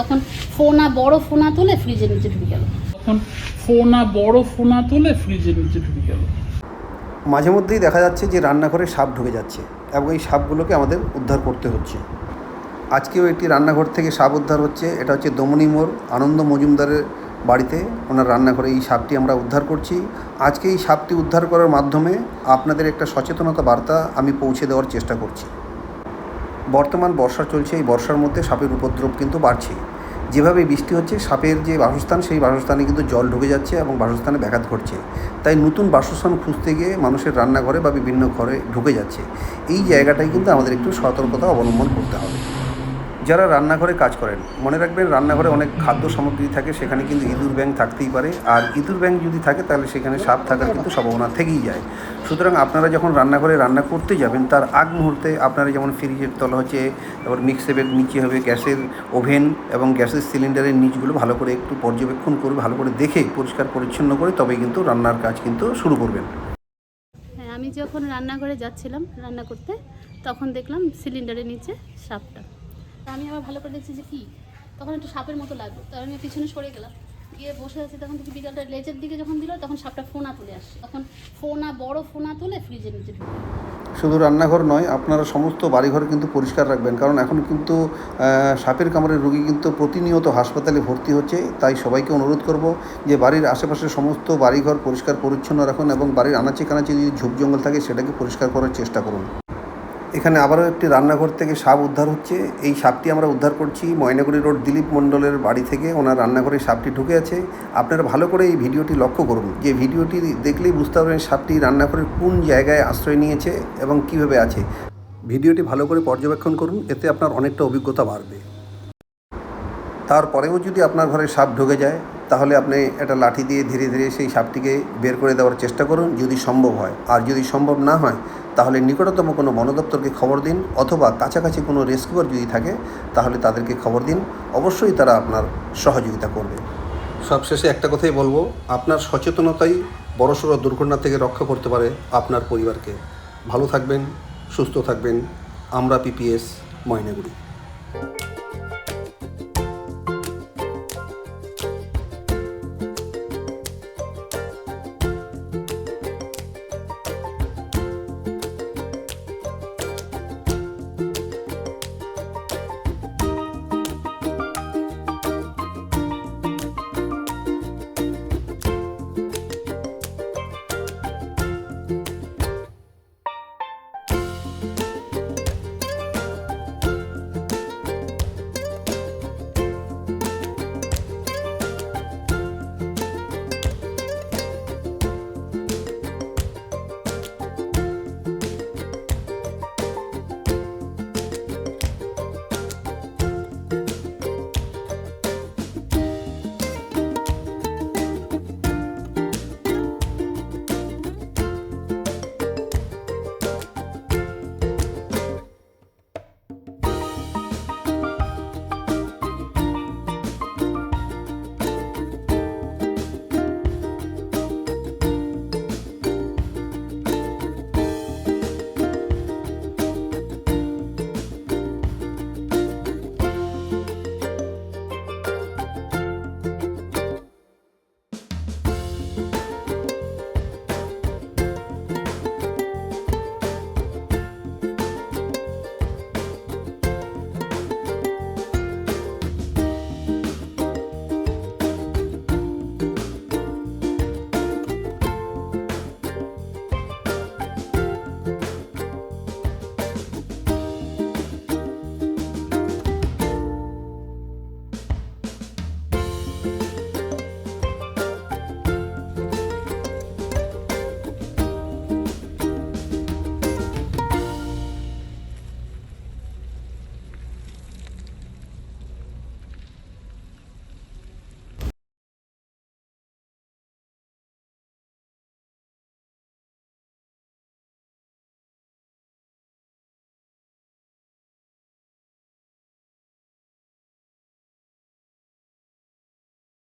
তখন বড় ফোনা তুলে ফ্রিজের নিচে ঢুকে গেল। মাঝে মধ্যেই দেখা যাচ্ছে যে রান্নাঘরে সাপ ঢুকে যাচ্ছে এবং এই সাপগুলোকে আমাদের উদ্ধার করতে হচ্ছে। আজকেও একটি রান্নাঘর থেকে সাপ উদ্ধার হচ্ছে। এটা হচ্ছে দমনি মোড় আনন্দ মজুমদারের বাড়িতে, ওনার রান্নাঘরে এই সাপটি আমরা উদ্ধার করছি। আজকে এই সাপটি উদ্ধার করার মাধ্যমে আপনাদের একটা সচেতনতা বার্তা আমি পৌঁছে দেওয়ার চেষ্টা করছি। বর্তমান বর্ষা চলছে, এই বর্ষার মধ্যে সাপের উপদ্রব কিন্তু বাড়ছে। যেভাবে বৃষ্টি হচ্ছে, সাপের যে বাসস্থান সেই বাসস্থানে কিন্তু জল ঢুকে যাচ্ছে এবং বাসস্থানে ব্যাঘাত ঘটছে। তাই নতুন বাসস্থান খুঁজতে গিয়ে মানুষের রান্নাঘরে বা বিভিন্ন ঘরে ঢুকে যাচ্ছে। এই জায়গাটায় কিন্তু আমাদের একটু সতর্কতা অবলম্বন করতে হবে। যারা রান্নাঘরে কাজ করেন, মনে রাখবেন রান্নাঘরে অনেক খাদ্য সামগ্রী থাকে, সেখানে কিন্তু ইঁদুর ব্যাঙ থাকতেই পারে। আর ইঁদুর ব্যাঙ যদি থাকে তাহলে সেখানে সাপ থাকার কিন্তু সম্ভাবনা থেকেই যায়। সুতরাং আপনারা যখন রান্নাঘরে রান্না করতে যাবেন তার আগ মুহূর্তে আপনারা যেমন ফ্রিজের তলা হচ্ছে, তারপর মিক্সারের নিচে হবে গ্যাসের ওভেন এবং গ্যাসের সিলিন্ডারের নিচগুলো ভালো করে একটু পর্যবেক্ষণ করে ভালো করে দেখে পরিষ্কার পরিচ্ছন্ন করে তবেই কিন্তু রান্নার কাজ কিন্তু শুরু করবেন। হ্যাঁ, আমি যখন রান্নাঘরে যাচ্ছিলাম রান্না করতে, তখন দেখলাম সিলিন্ডারের নিচে সাপটা। আমি আবার ভালো করে দেখছি যে কি, তখন একটু সাপের মতো লাগলো। তো আমি পিছনে সরে গেলাম, গিয়ে বসে আছি। তখন থেকে বিড়ালটা লেজের দিকে যখন দিল তখন সাপটা ফোনা তুলে আসছে। তখন বড় ফোনা তুলে ফ্রিজের নিচে ঢুকে গেল। শুধু রান্নাঘর নয়, আপনারা সমস্ত বাড়িঘর কিন্তু পরিষ্কার রাখবেন, কারণ এখন কিন্তু সাপের কামড়ের রোগী কিন্তু প্রতিনিয়ত হাসপাতালে ভর্তি হচ্ছে। তাই সবাইকে অনুরোধ করব যে বাড়ির আশেপাশের সমস্ত বাড়িঘর পরিষ্কার পরিচ্ছন্ন রাখুন এবং বাড়ির আনাচে কানাচে যদি ঝোপ জঙ্গল থাকে সেটাকে পরিষ্কার করার চেষ্টা করুন। এখানে আবারও একটি রান্নাঘর থেকে সাপ উদ্ধার হচ্ছে। এই সাপটি আমরা উদ্ধার করছি ময়নাগুড়ি রোড দিলীপ মণ্ডলের বাড়ি থেকে। ওনার রান্নাঘরে সাপটি ঢুকে আছে। আপনারা ভালো করে এই ভিডিওটি লক্ষ্য করুন, যে ভিডিওটি দেখলেই বুঝতে পারবেন সাপটি রান্নাঘরের কোন জায়গায় আশ্রয় নিয়েছে এবং কীভাবে আছে। ভিডিওটি ভালো করে পর্যবেক্ষণ করুন, এতে আপনার অনেকটা অভিজ্ঞতা বাড়বে। তারপরেও যদি আপনার ঘরে সাপ ঢুকে যায় তাহলে আপনি একটা লাঠি দিয়ে ধীরে ধীরে সেই সাপটিকে বের করে দেওয়ার চেষ্টা করুন যদি সম্ভব হয়। আর যদি সম্ভব না হয় তাহলে নিকটতম কোনো বন দপ্তরকে খবর দিন, অথবা কাছাকাছি কোনো রেস্কিউয়ার যদি থাকে তাহলে তাদেরকে খবর দিন। অবশ্যই তারা আপনার সহযোগিতা করবে। সবশেষে একটা কথাই বলবো, আপনার সচেতনতাই বড়সড় দুর্ঘটনা থেকে রক্ষা করতে পারে আপনার পরিবারকে। ভালো থাকবেন, সুস্থ থাকবেন। আমরা পিপিএস ময়নাগুড়ি।